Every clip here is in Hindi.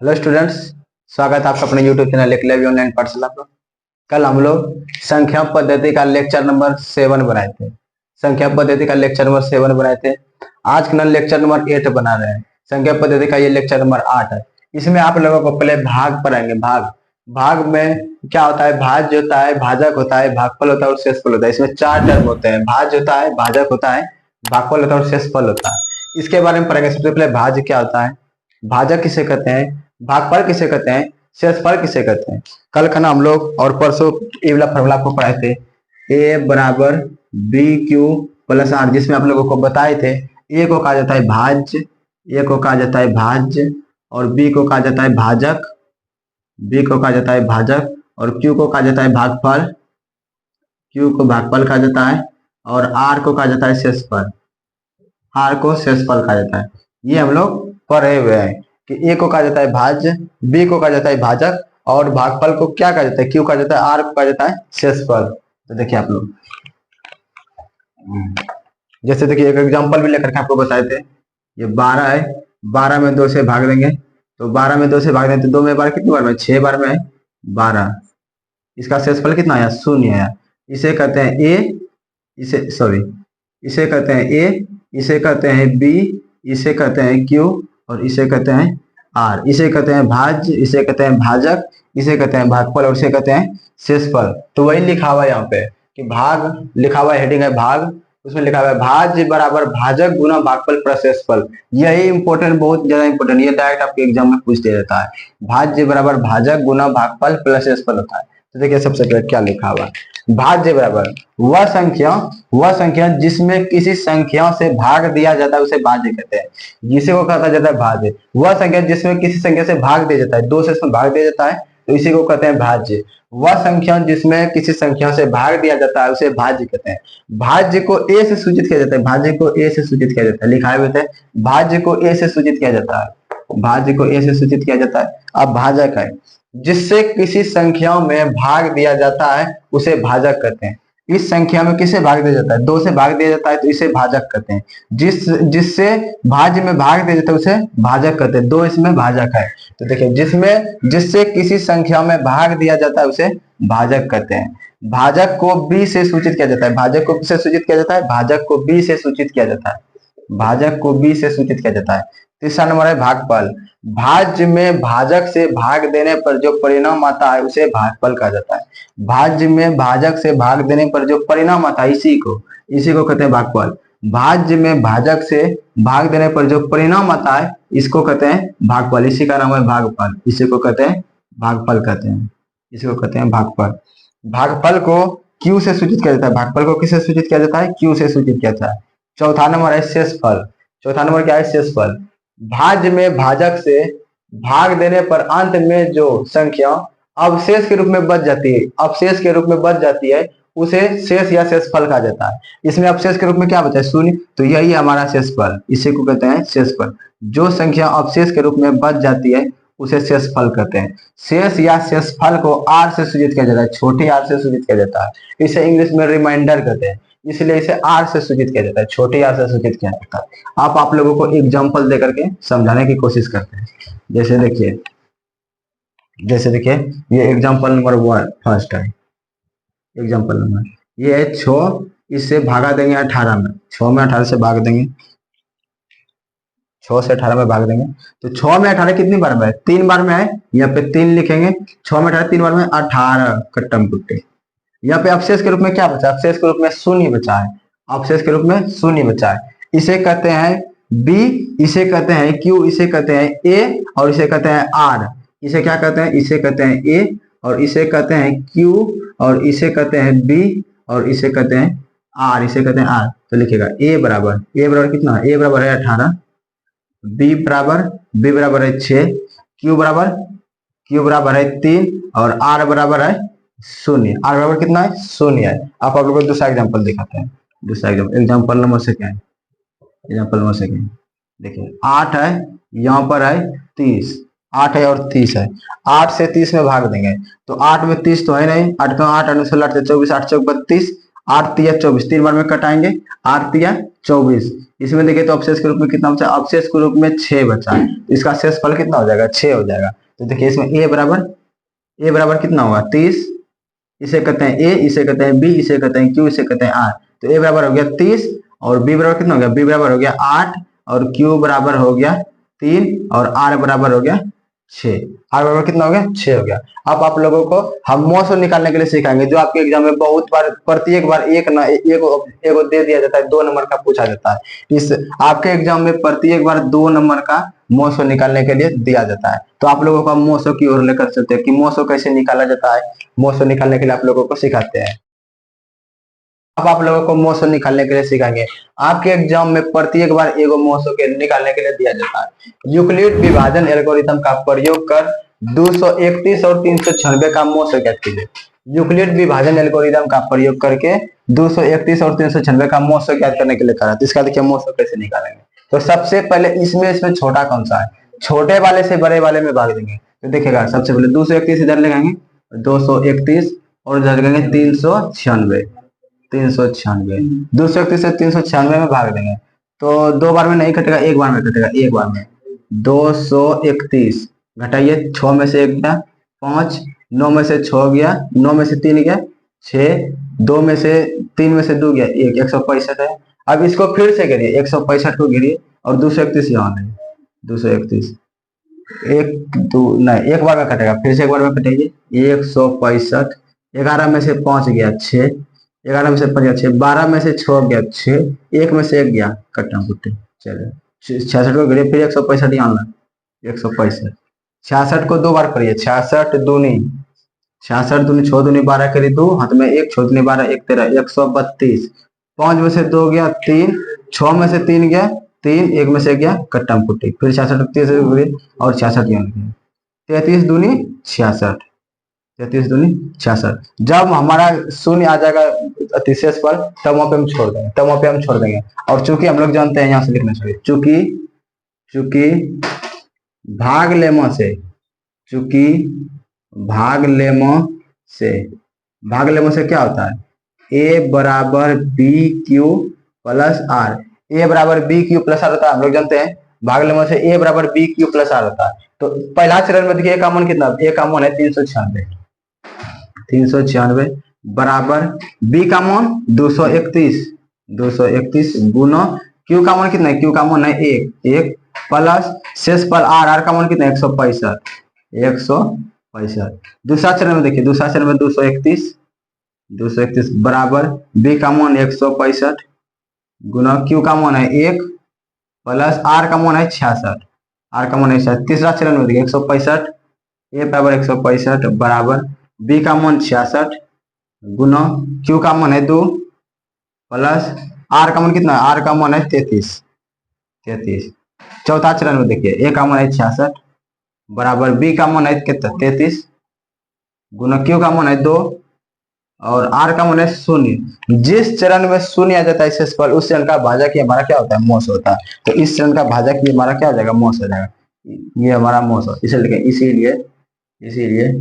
हेलो स्टूडेंट्स, स्वागत है आपका अपने यूट्यूब चैनल एकलव्य ऑनलाइन पाठशाला पर। कल हम लोग संख्या पद्धति का लेक्चर नंबर 7 बनाए थे। संख्या पद्धति का लेक्चर नंबर 7 बनाए थे। आज का लेक्चर नंबर 8 बना रहे हैं। संख्या पद्धति का ये लेक्चर नंबर 8 है। इसमें आप लोगों को पहले भाग पढ़ाएंगे। भाग में क्या होता है? भाज्य होता है, भाजक होता है, भागफल होता है और शेषफल होता है। इसमें 4 टर्म होते हैं। भाज्य होता है, भाजक होता है, भागफल होता है और शेषफल होता है। इसके बारे में पढ़ेंगे। सबसे पहले भाज्य क्या होता है, भाजक किसे कहते हैं, भागफल किसे कहते हैं, शेषफल किसे कहते हैं। कल का ना हम लोग और परसों ये वाला फॉर्मूला आपको पढ़ाए थे, ए बराबर बी क्यू प्लस आर, जिसमें आप लोगों को बताए थे ए को कहा जाता है भाज्य, ए को कहा जाता है भाज्य और बी को कहा जाता है भाजक, बी को कहा जाता है भाजक और क्यू को कहा जाता है भागफल, क्यू को भागफल कहा जाता है और आर को कहा जाता है शेषफल, आर को शेषफल कहा जाता है। ये हम लोग पढ़े हुए हैं कि ए को कहा जाता है भाज्य, बी को कहा जाता है भाजक और भागफल को क्या कहा जाता है, क्यू कहा जाता है, आर को कहा जाता है शेषफल। तो देखिए आप लोग, जैसे देखिए एक एग्जांपल भी लेकर के आपको बताए थे। ये 12 है, 12 में 2 से भाग देंगे तो 12 में 2 से भाग देंगे तो 2 में बार कितनी बार में, 6 बार में है 12। इसका शेषफल कितना आया, 0 आया। इसे कहते हैं ए, इसे कहते हैं ए, इसे कहते हैं बी, इसे कहते हैं क्यू और इसे कहते हैं आर। इसे कहते हैं भाज्य, इसे कहते हैं भाजक, इसे कहते हैं भागफल और इसे कहते हैं शेषफल। तो वही लिखा हुआ है यहाँ पे कि भाग लिखा हुआ है, हेडिंग है भाग, उसमें लिखा हुआ है भाज्य बराबर भाजक गुना भागफल प्लस शेषफल। यही इंपॉर्टेंट, बहुत ज्यादा इंपॉर्टेंट, ये डायरेक्ट आपके एग्जाम में पूछ दिया जाता है। भाज्य बराबर भाजक गुना भागफल प्लस शेषफल होता है। तो देखिए सबसे पहले क्या लिखा हुआ है, भाज्य बराबर वह संख्या जिसमें किसी संख्या से भाग दिया जाता है उसे भाज्य कहते हैं। जिसे को कहा जाता है भाज्य, वह संख्या जिसमें किसी संख्या से भाग दिया जाता है, 2 से इसमें भाग दिया जाता है तो इसी को कहते हैं भाज्य। वह संख्या जिसमें किसी संख्या से भाग दिया जाता है उसे भाज्य कहते हैं। भाज्य को ए से सूचित किया जाता है, भाज्य को ए से सूचित किया जाता है, लिखा हुआ है भाज्य को ए से सूचित किया जाता है, भाज्य को ए से सूचित किया जाता है। अब भाजक है, जिससे किसी संख्या में भाग दिया जाता है उसे भाजक कहते हैं। इस संख्या में किसे भाग दिया जाता है, 2 से भाग दिया जाता है तो इसे भाजक कहते हैं। जिससे भाज्य में भाग दिया जाता है उसे भाजक कहते हैं। 2 इसमें भाजक है। तो देखिए जिससे किसी संख्या में भाग दिया जाता है उसे भाजक कहते हैं। भाजक को बी से सूचित किया जाता है, भाजक को किससे सूचित किया जाता है, भाजक को बी से सूचित किया जाता है, भाजक को बी से सूचित किया जाता है। तीसरा नंबर है भागफल। भाज्य में भाजक से भाग देने पर जो परिणाम आता है उसे भागफल कहा जाता है। भाज्य में भाजक से भाग देने पर जो परिणाम आता है इसी को कहते हैं भागफल। भाज्य में भाजक से भाग देने पर जो परिणाम आता है इसको कहते हैं भागफल। इसी का नाम है भागफल, इसी को कहते हैं भागफल कहते हैं, इसी को कहते हैं भागफल। भागफल को क्यू से सूचित किया जाता है, भागफल को किससे सूचित किया जाता है, क्यू से सूचित किया जाता है। चौथा नंबर है शेषफल। चौथा नंबर क्या है, शेषफल। भाज्य में भाजक से भाग देने पर अंत में जो संख्या अवशेष के रूप में बच जाती है, अवशेष के रूप में बच जाती है उसे शेष या शेषफल कहा जाता है। इसमें अवशेष के रूप में क्या बचा है, 0, तो यही है हमारा शेषफल, इसी को कहते हैं शेषफल। जो संख्या अवशेष के रूप में बच जाती है उसे शेषफल कहते हैं। शेष या शेषफल को आर से सूचित किया जाता है, छोटी आर से सूचित किया जाता है। इसे इंग्लिश में रिमाइंडर कहते हैं, इसलिए इसे आर से सूचित किया जाता है, छोटी आर से सूचित किया जाता है। आप लोगों को एग्जांपल देकर के समझाने की कोशिश करते हैं। जैसे देखिए ये एग्जांपल नंबर 1 फर्स्ट है। एग्जांपल नंबर ये है 6, इससे भागा देंगे 18 में, 6 में 18 से भाग देंगे, 6 से 18 में भाग देंगे तो 6 में 18 कितनी बार में है, 3 बार में है। यहाँ पे 3 लिखेंगे, 6 में 18 3 बार में 18 कट्टम कुट्टे। यहाँ पे अवशेष के रूप में क्या बचा, अवशेष के रूप में 0 बचा है, अवशेष के रूप में 0 बचा है। इसे कहते हैं बी, इसे कहते हैं क्यू, इसे कहते हैं ए और इसे कहते हैं आर। इसे क्या कहते हैं, इसे कहते हैं ए और इसे कहते हैं क्यू और इसे कहते हैं बी और इसे कहते हैं आर, इसे कहते हैं आर। तो लिखेगा ए बराबर कितना, ए बराबर है 18, बी बराबर है 6, क्यू बराबर है 3 और आर बराबर है 0। आर बराबर कितना है, 0 है। आप लोगों को दूसरा एग्जांपल दिखाते हैं। दूसरा example number second, example number second देखिए 8 है, यहाँ पर है 30, 8 है और 30 है। 8 से 30 में भाग देंगे तो 8 में 30 तो है नहीं, 8 का 8 16 8 24, 8 चौक 32 8 तिया 24, 3 बार में कटाएंगे, 8 तिया 24। इसमें देखिए तो अवशेष के रूप में कितना बचा, अवशेष के रूप में 6 बचा, इसका शेषफल कितना हो जाएगा, 6 हो जाएगा। तो देखिए इसमें ए बराबर कितना होगा 30, इसे कहते हैं ए, इसे कहते हैं बी, इसे कहते हैं क्यू, इसे कहते हैं आर। तो ए बराबर हो गया 30 और बी बराबर कितना हो गया, बी बराबर हो गया 8 और क्यू बराबर हो गया 3 और आर बराबर हो गया 6। आर बराबर कितना हो गया 6 हो गया। अब आप लोगों को हम मोसो निकालने के लिए सिखाएंगे, जो आपके एग्जाम में बहुत बार प्रत्येक बार एक दे दिया जाता है, 2 नंबर का पूछा जाता है। इस आपके एग्जाम में प्रत्येक बार 2 नंबर का मोसो निकालने के लिए दिया जाता है। तो आप लोगों को हम मोसो की ओर लेकर चलते हैं कि मोसो कैसे निकाला जाता है। मोसो निकालने के लिए आप लोगों को सिखाते हैं। अब आप लोगों को मोसो निकालने के लिए सिखाएंगे। आपके एग्जाम में प्रत्येक बार एगो मोसो के निकालने के लिए दिया जाता है। यूक्लिड विभाजन एल्गोरिथम का प्रयोग कर 231 और 396 का मोसो ज्ञात कीजिए। यूक्लिड विभाजन एल्गोरिथम का प्रयोग करके 231 और 396 का मोसो ज्ञात करने के लिए करा। तो इसका देखिए मोसो कैसे निकालेंगे। तो सबसे पहले इसमें छोटा कौन सा है, छोटे वाले से बड़े वाले में भाग देंगे। तो देखिएगा सबसे पहले 231 इधर लगाएंगे, 231 और इधर लगाएंगे 396, 231 से 396 में भाग देंगे। तो 2 बार में नहीं कटेगा, 1 बार में कटेगा, 1 बार में 231 घटाइए, 6 में से 1 गया 5, 9 में से 6 गया, 9 में से 3 गया 6, 2 में से 3 में से 2 गया 1, 165 है। अब इसको फिर से गिरिए, 165 को गिरिए और 231 यहाँ नहीं, 231 एक दो नहीं, 1 बार में कटेगा, फिर से 1 बार में कटेगी 165, 11 में से 5 गया 6, 11 में से 5 गया 6, 12 में से 6 गया 6, 1 में से 1 गया कट्टा कुट्टी। चलो 66 को गिरे, फिर 165 यहाँ ला, 165, 66 को 2 बार करिए, 66 दूनी 6 दूनी 12 करिए 2, हाथ में 1, 6 दूनी 12, 1 13, 132, 5 में से 2 गया 3, 6 में से 3 गया 3, 1 में से गया कट्टा कुट्टी, फिर 66 30 और 66 यहाँ लिखेंगे, 33 दूनी 66, 33 दूनी 66। जब हमारा शून्य आ जाएगा अतिशेष पर तब वहां पे हम छोड़ देंगे, और चूंकि हम लोग जानते हैं, यहाँ से लिखना चाहिए, चूंकि भाग लेमा से क्या होता है, ए बराबर बी क्यू प्लस आर, ए बराबर बी क्यू प्लस आर होता है। हम लोग जानते हैं भाग लेमा से ए बराबर बी क्यू प्लस आर होता है। तो पहला चरण में देखिए ए का मान कितना, ए का मान है 396 बराबर बी का मान 231 गुना क्यू का मान कितना है, क्यू का मान है 1 प्लस शेष पर आर का मान कितना है 165। दूसरा चरण में देखिए, दूसरा चरण में 231 बराबर बी का मान 165 गुना क्यू का मान है 1 प्लस आर का मान है 66, आर का मान है 66। तीसरा चरण में देखिए 165, ए बराबर 165 बराबर बी का मान 66 गुना क्यू का मान है 2 प्लस आर का मान कितना है, आर का मान है 33। चौथा चरण में देखिए ए का मान है 66 बराबर बी का मान है कितना 33 गुना क्यू का मान है 2 और आर का मान है 0। जिस चरण में 0 आ जाता है शेषफल, उस चरण का भाजक ही हमारा क्या होता है, मोस होता है। तो इस चरण का भाजक ही हमारा क्या हो जाएगा, मोस हो जाएगा, ये हमारा मोस हो। इसीलिए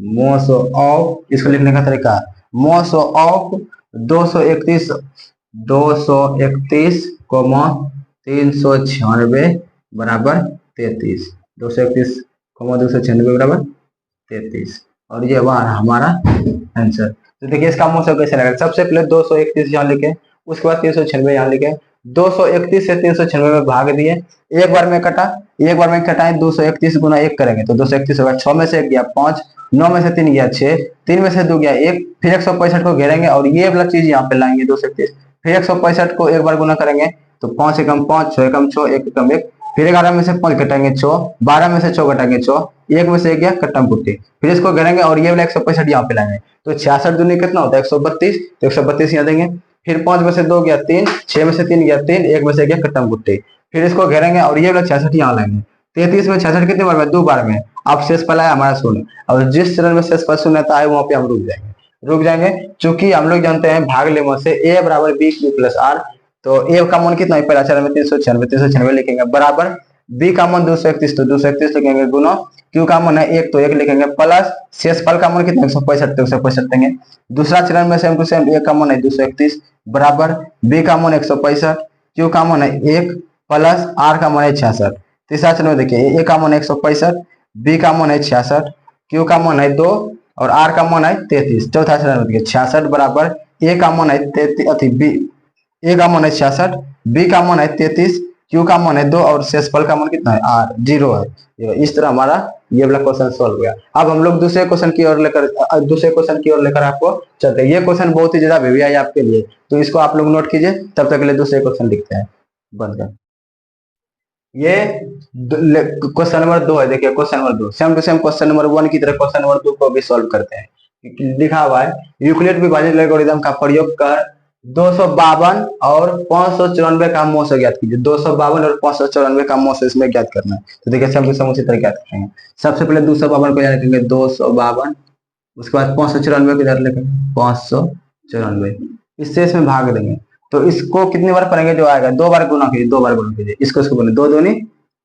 मोसो ऑफ, इसको लिखने का तरीका, मोसो ऑफ 231 396 बराबर 33, 231 296 बराबर 33, और ये हमारा आंसर। तो देखिए इसका मोसो कैसे लगेगा, सबसे पहले 231 यहाँ लिखे, उसके बाद 396 यहाँ लिखे, 231 से 396 में भाग दिए, 1 बार में कटाए 231 गुना 1 करेंगे तो 231 होगा, 6 में से 1 गया 5, 9 में से 3 गया 6, 3 में से 2 गया 1, फिर 165 को घेरेंगे और ये वाला चीज यहाँ पे लाएंगे 231, फिर 165 को 1 बार गुना करेंगे तो 5 एकम 5, 6 एकम 6, 1 एकम 1, फिर 11 में से 5 घटाएंगे 6, 12 में से 6 घटाएंगे 6, 1 में से 1 गया कट्टम कुट्टी, फिर इसको घेरेंगे और ये वाला 165 यहाँ पे लाएंगे तो 66 दूनी कितना होता है 132, तो 132 यहाँ देंगे, फिर 5 में से 2 गया 3, 6 में से 3 गया 3, 1 में से गया कट्टम कुट्टी, फिर इसको घेरेंगे और ये वाला 66 यहाँ लाएंगे। 33 में 66 कितने बार में, 2 बार में। अब शेषफल है हमारा 0, और जिस चरण में शेषफल 0 आता है वहां पे हम रुक जाएंगे। चूंकि हम लोग जानते हैं भाग लेने से ए बराबर बी क्यू प्लस आर, तो ए का मान कितना है पहला चरण में 396 लिखेंगे बराबर बी का मान 231, तो 231 लिखेंगे गुना, क्यू का मान है 1 तो 1 लिखेंगे, प्लस शेषफल का मान कितना 165, तो 165 देंगे। दूसरा चरण में सेम टू सेम, ए का मान है 231 बराबर बी का मान 165, क्यू का मान है 1 प्लस आर का मान है 66। तीसरा चरण में देखिए, ए का मान है 165, बी का मान है 66, क्यू का मान है 2 और आर का मान है 33। चौथा चरण में देखिए 66 बराबर ए का मान है 33 अति बी, ए का मान है 66, बी का मान है 33, क्यू का मान है 2 और शेषफल का मान कितना है आर 0 है। इस तरह हमारा ये वाला क्वेश्चन सॉल्व हो गया। अब हम लोग दूसरे क्वेश्चन की ओर लेकर आपको चलते हैं। ये क्वेश्चन बहुत ही ज्यादा हेवी है आपके लिए, तो इसको आप लोग नोट कीजिए, तब तक के लिए दूसरे क्वेश्चन लिखते हैं। बंद कर। ये क्वेश्चन नंबर 2 है। देखिए question number 2 same to same question number 1 की तरह क्वेश्चन नंबर 2 को भी सॉल्व करते हैं। लिखा हुआ है, यूक्लिड विभाजन एल्गोरिथम का प्रयोग कर 252 और 594 का मोस ज्ञात कीजिए। 252 और 594 का मोस इसमें ज्ञात करना है। तो देखिए सेम टू सेम उसी तरह ज्ञात करेंगे। सबसे पहले 252 को याद रखेंगे 252, उसके बाद 594 को याद रखेंगे 594, इससे इसमें भाग देंगे। तो इसको कितनी बार पढ़ेंगे, जो आएगा 2 बार गुना कीजिए, 2 बार गुना कीजिए। इसको बोले 2 दूनी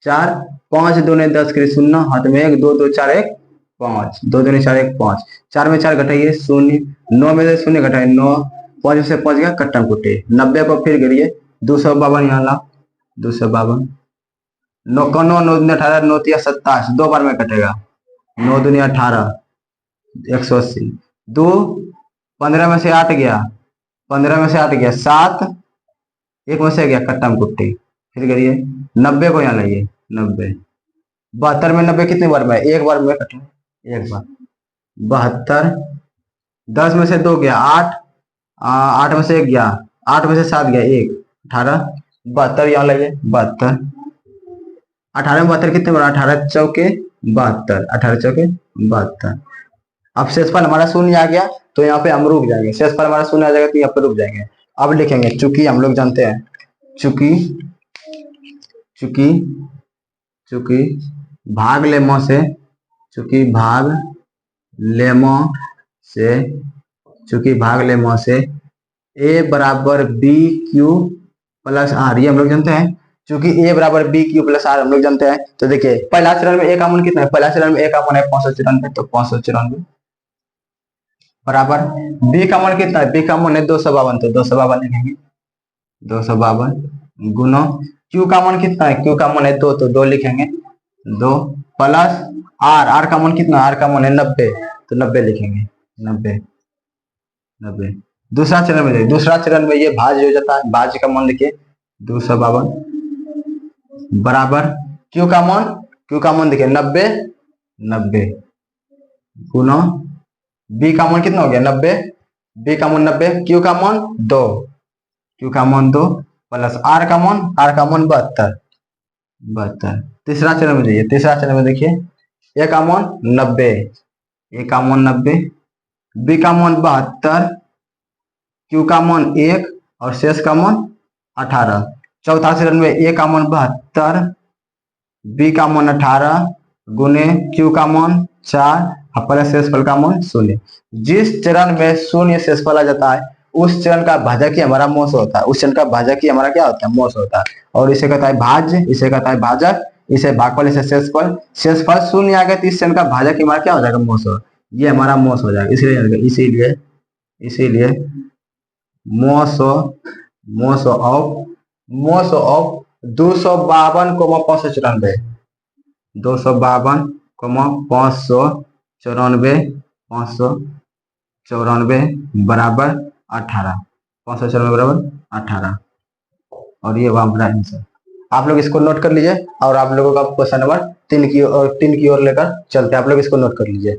4, 5 दूनी 10 के 0, हाथ में 1, 2 2 4 1 5, 2 दूनी 4 1 5, 4 में 4 घटाइए 0, 9 में से 0 घटाइए 9, 5 से 5 गया कट्टम कुट्टे, 90 को फिर गिरिए 252 यहाँ ला 252, 9 का 9 9 दूनी 18, 9 तिया 27, 2 बार में कटेगा 9 दूनी 18 180, 2 15 में से 8 गया, 15 में से 8 गया 7, 1 में से गया कट्टम कुट्टी, फिर करिए 90 को यहाँ लाइए 90, 72 में 90 कितनी बार में, एक बार में कटे, एक बार 72, 10 में से 2 गया 8, 8 में से 1 गया, 8 में से 7 गया 1, 18, 72 यहाँ लाइए 72, 18 में 72 कितने बार, 18 चौके 72, 18 चौके 72। अब शेषफल हमारा शून्य आ गया, तो यहाँ पे हम रुक जाएंगे। शेषफल हमारा शून्य आ जाएगा तो यहाँ पे रुक जाएंगे। अब लिखेंगे, चूंकि हम लोग जानते हैं चूंकि भाग लेमो से, चूंकि भाग लेमो से ए बराबर बी क्यू प्लस आर, ये हम लोग जानते हैं। चूंकि ए बराबर बी क्यू प्लस आर हम लोग जानते हैं, तो देखिए पहला चरण में ए का मान कितना है, पहला चरण में ए का मान है 594, तो 594 बराबर बी का मान कितना है, बी का मान है 252, तो 252 लिखेंगे 252 गुना क्यू का मान कितना है, क्यू का मान है 2, तो 2 लिखेंगे 2 प्लस आर का मान कितना, आर का मान है 90, तो 90 लिखेंगे 90। दूसरा चरण में ये भाज्य हो जाता है, भाज्य का मान लिखिए 252 बराबर क्यू का मान देखिए 90 गुना बी का मान कितना हो गया 90, बी का मान 90, क्यू का मान 2 प्लस आर का मान 72। तीसरा चरण में जाइए, तीसरा चरण में देखिए ए का मान 90, बी का मान 72, क्यू का मान 1 और शेष का मान 18। चौथा चरण में ए का मान 72, बी का मान 18 गुने क्यू का मान 4 और प्लस शेषफल का मान 0। जिस चरण में 0 शेषफल आ जाता है उस चरण का भाजक ही हमारा मोस होता है, उस चरण का भाजक ही हमारा क्या होता है, मोस होता है। और इसे कहता है भाज्य, इसे कहता है भाजक, इसे भागफल, इसे शेषफल। शेषफल 0 आ गया तो इस चरण का भाजक ही हमारा क्या हो जाएगा, मोस हो, ये हमारा मोस हो जाएगा। इसीलिए मोस ऑफ 252 को 594, 594 बराबर 18, 594 बराबर 18, और ये वहां हमारा आंसर। आप लोग इसको नोट कर लीजिए, और आप लोगों का क्वेश्चन नंबर 3 की ओर लेकर चलते हैं। आप लोग इसको नोट कर लीजिए।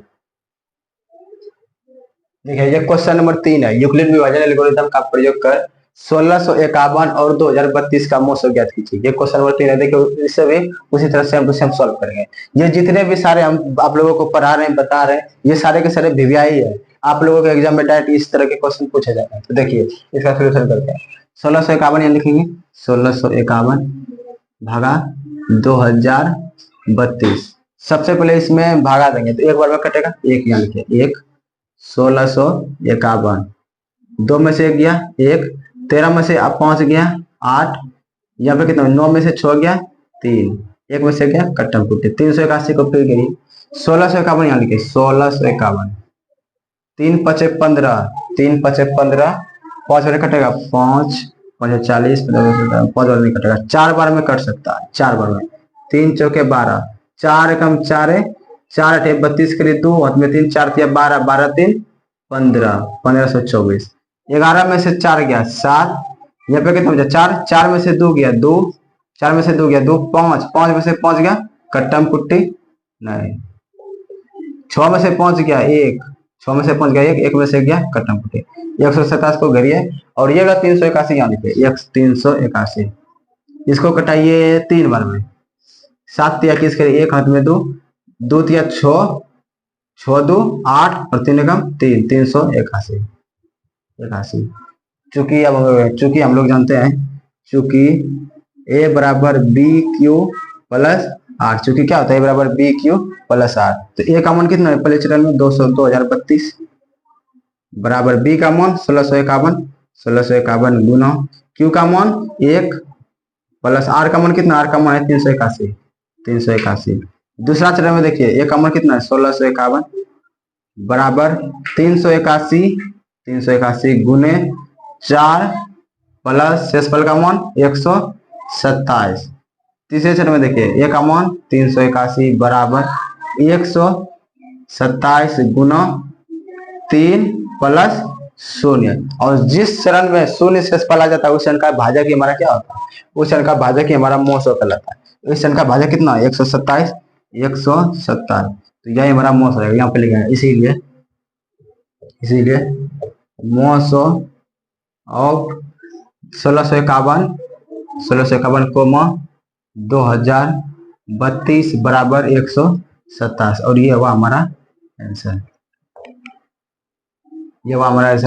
देखिए ये क्वेश्चन नंबर 3 है, यूक्लिड विभाजन एल्गोरिथम का प्रयोग कर 1651 और 2032 का मोस ज्ञात कीजिए। ये क्वेश्चन नंबर 3 है। देखिए इससे भी उसी तरह सेम टू सेम सॉल्व करेंगे। ये जितने भी सारे हम आप लोगों को पढ़ा रहे हैं, बता रहे हैं, ये सारे के सारे वीवीआई है। आप लोगों के एग्जाम में डायरेक्ट इस तरह के क्वेश्चन पूछे जाते हैं। तो देखिए इसका सोल्यूशन करते हैं। 1651 यहाँ लिखेंगे, 1651 भागा 2032। सबसे पहले इसमें भागा देंगे, तो एक बार में कटेगा, एक यहाँ लिखिए, 1651, 2 में से 1 गया 1, 13 में से 5 गया 8, यहाँ पे कितना 9 में से 6 गया 3, एक में से क्या कट्टम कुट्टी। 381 को फिर गिरी 1651 यहाँ लिखे 1651। 3×5 = 15, 3×5 = 15, 5 बार कटेगा 5, 5 40, 5 बार नहीं कटेगा, 4 बार में कट सकता है, 4 बार में। 3 चौके 12, 4 कम 4 है, 4 8 32 के लिए 2 हाथ में 3, 4 3 12, 12 3 15, 1524। 11 में से 4 गया 7, यहाँ पे कितना बचा 4, 4 में से 2 गया 2, 4 में से 2 गया 2, 5, 5 में से 5 गया कट्टम कुट्टी नहीं। 6 में से 5 गया 1, 6 में से 5 गया 1, 1 में से गया कट्टम कुट्टी। 127 को घरिए और ये 381 यहाँ लिखे 381। इसको कटाइए 3 बार में। 7 तिया 21 के 1 हाथ में 2, 2 तिया 6, 6 2 8 और 3 एकम 3, 381। चूंकि हम लोग जानते हैं चूंकि A बराबर बी क्यू प्लस आर, चूंकि क्या होता है A बराबर बी क्यू प्लस आर, तो A का मान कितना है पहले चरण में 2032 बराबर B का मान 1651 गुना Q का मान 1 प्लस R का मान कितना, R का मान है 381। दूसरा चरण में देखिए A का मान कितना है 1651 बराबर 381 गुने 4 प्लस शेषफल का मान 127। तीसरे चरण में देखिए A का मान 381 बराबर 127 गुना 3 प्लस 0, और जिस चरण में 0 शेषफल आ जाता है उस चरण का भाजक ही हमारा क्या होता है, उस चरण का भाजक ही हमारा मोसो कहलाता है। इस चरण का भाजक कितना है 127, तो यही हमारा मोस रहेगा, यहाँ पे लिखा है। इसीलिए मोसो ऑफ 1651 कोमा 2032 बराबर 127, और ये हुआ हमारा आंसर।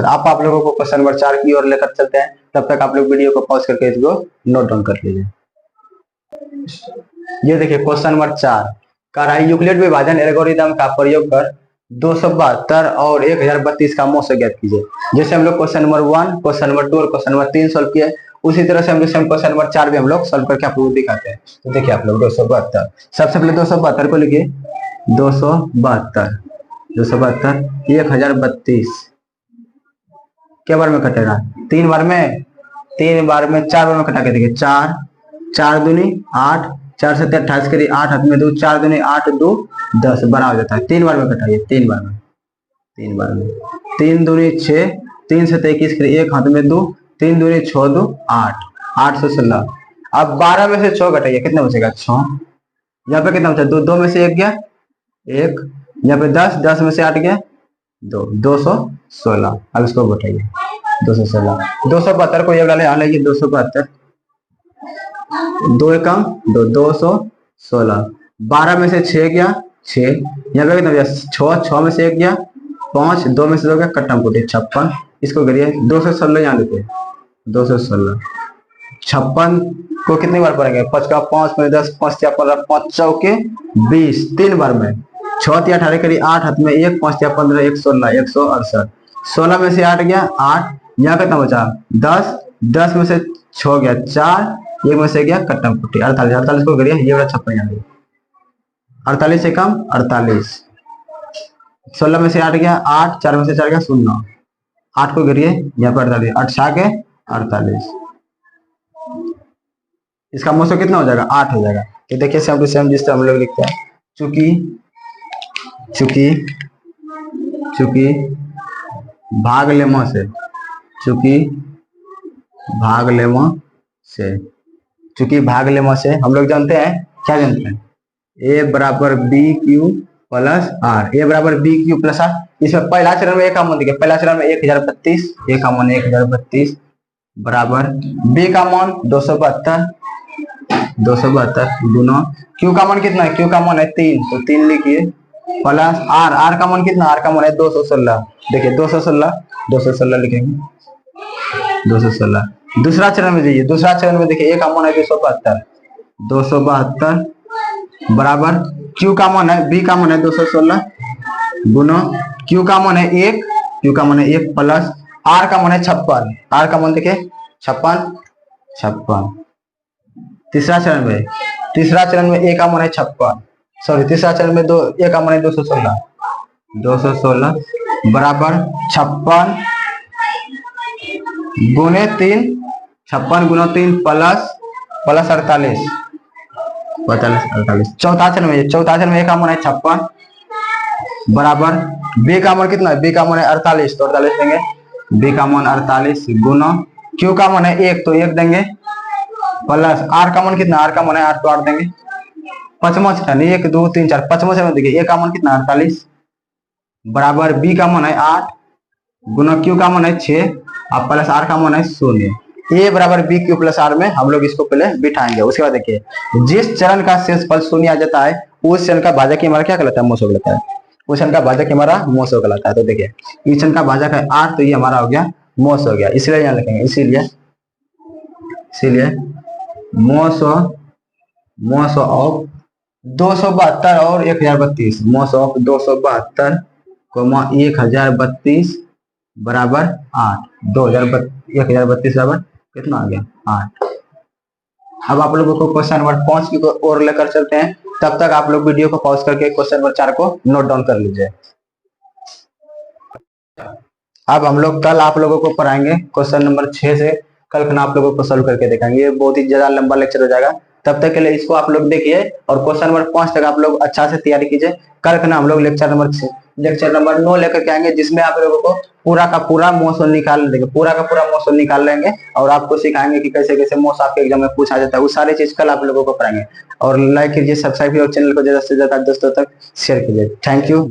आप लोगों को क्वेश्चन नंबर 4 की ओर लेकर चलते हैं, तब तक आप लोग वीडियो को पॉज करके इसको नोट डाउन कर लीजिए। ये देखिए क्वेश्चन नंबर 4, कह यूक्लिड विभाजन एल्गोरिथम का प्रयोग कर 272 और 1032 का मोस ज्ञात कीजिए। जैसे हम लोग क्वेश्चन नंबर 1, क्वेश्चन नंबर 2 और क्वेश्चन नंबर 3 सोल्व किए, उसी तरह से हम क्वेश्चन नंबर 4 भी हम लोग सोल्व करके आप लोग दिखाते हैं। तो देखिए आप लोग 272, सबसे पहले 272 को लिखिए 272 1032 क्या बार में कटेगा 3 बार में, 4 बार में कटा के देखिए 4 4 दूनी 8, 4 7 28 करिए 8 हाथ में 2, 4 दूनी 8 2 10 बड़ा हो जाता है। 3 बार में कटाइए 3 बार में 3 दूनी 6, 3 से 21 करिए 1 हाथ में 2, 3 दूनी 6 2 8, 8 से 16। अब 12 में से 6 घटाइए कितना बचेगा 6, यहाँ पे कितना बचा 2, 2 में से 1 गया 1, यहाँ पे 10, 10 में से 8 गया 2, 216। अब इसको घटाइए 216, 272 को ये डाले यहाँ लाइए 272, 2 एकम 2, 216। 12 में से 6 गया 6, यहाँ पे कितना गया 6 में से 1 गया 5, 2 में से 2 गया कट्टम कुटी 56। इसको करिए 216 यहाँ लिखिए 216। 56 को कितनी बार पढ़ेंगे 5 का 5 में 10, 5 15, 5 चौके 20, 3 बार में 6 3 18 करिए 8 हाथ में 1, 5 15 116 168। 16 में से 8 गया 8, यहाँ कितना बचा 10, 10 में से 6 गया 4, 1 में से गया कट्टम कुटी 48, 48 को करिए ये वाला 56 यहाँ 48 से कम 48। 16 में से 8 गया 8, 4 में से 4 गया 0, 8 को गिरिए यहाँ पर 48, 8 6 के 48। इसका मोसो कितना हो जाएगा 8 हो जाएगा। तो देखिए सेम टू सेम जिस तरह हम लोग लिखते हैं चूंकि भाग लेमा से हम लोग जानते हैं क्या जानते हैं A बराबर B Q plus R, A बराबर बी क्यू प्लस आर। इसमें पहला चरण में एक का मान देखिए, पहला चरण में 1032, A का मान 1032 बराबर B का मान 272 गुना Q का मान कितना है, Q का मान है 3, तो 3 लिखिए प्लस R का मान कितना, R का मान है 216, देखिए 216 लिखेंगे 216। दूसरा चरण में जाइए, दूसरा चरण में देखिए A का मान है 272 बराबर Q का मान है, B का मान है 216 गुना Q का मान है 1 प्लस R का मान है 56, R का मान देखिए 56। तीसरा चरण में तीसरा चरण में ए का मान है 56, सॉरी तीसरा चरण में दो ए का मान है 216, 216 बराबर 56 गुने 3, 56 गुना 3 प्लस 48, 48। चौथा चरण में ए का मान है 56 बराबर बी का मान कितना है, बी का मान है 48, तो 48 देंगे, बी का मान 48 गुना क्यू का मान है 1, तो 1 देंगे, प्लस आर का मान कितना, आर का मान है 8, तो 8 देंगे। पांचवा चरण 1 2 3 4, पांचवा चरण देखिए ए का मान कितना 48 बराबर बी का मान है 8 गुना क्यू का मान है 6 और प्लस आर का मान है 0। ए बराबर बी क्यू प्लस आर में हम लोग इसको पहले बिठाएंगे। उसके बाद देखिए जिस चरण का शेषफल 0 आ जाता है उस चरण का भाजक हमारा क्या कहलाता है, मोसो कहलाता है। उस चरण का भाजक हमारा मोसो कहलाता है। तो देखिए इस चरण का भाजक है 8, तो ये हमारा हो गया मोस हो गया, इसलिए यहाँ लिखेंगे, इसीलिए मोस ऑफ 272 और 1032, मोस ऑफ 272 1032 बराबर 8, 1032 बराबर कितना आ गया 8। अब आप लोगों को क्वेश्चन नंबर 5 की ओर लेकर चलते हैं, तब तक आप लोग वीडियो को पॉज करके क्वेश्चन नंबर 4 को नोट डाउन कर लीजिए। अब हम लोग कल आप लोगों को पढ़ाएंगे क्वेश्चन नंबर 6 से, कल खाना आप लोगों को सॉल्व करके दिखाएंगे। ये बहुत ही ज्यादा लंबा लेक्चर हो जाएगा, तब तक के लिए इसको आप लोग देखिए और क्वेश्चन नंबर 5 तक आप लोग अच्छा से तैयारी कीजिए। कल खाना हम लोग लेक्चर नंबर 9 लेकर के आएंगे, जिसमें आप लोगों को पूरा का पूरा मौसम निकाल देंगे, पूरा का पूरा मौसम निकाल लेंगे और आपको सिखाएंगे कि कैसे कैसे मौसम आपके एग्जाम में पूछा जाता है। वो सारी चीज कल आप लोगों को पढ़ाएंगे। और लाइक कीजिए, सब्सक्राइब कीजिए, चैनल को ज्यादा से ज्यादा दोस्तों तक शेयर कीजिए। Thank you.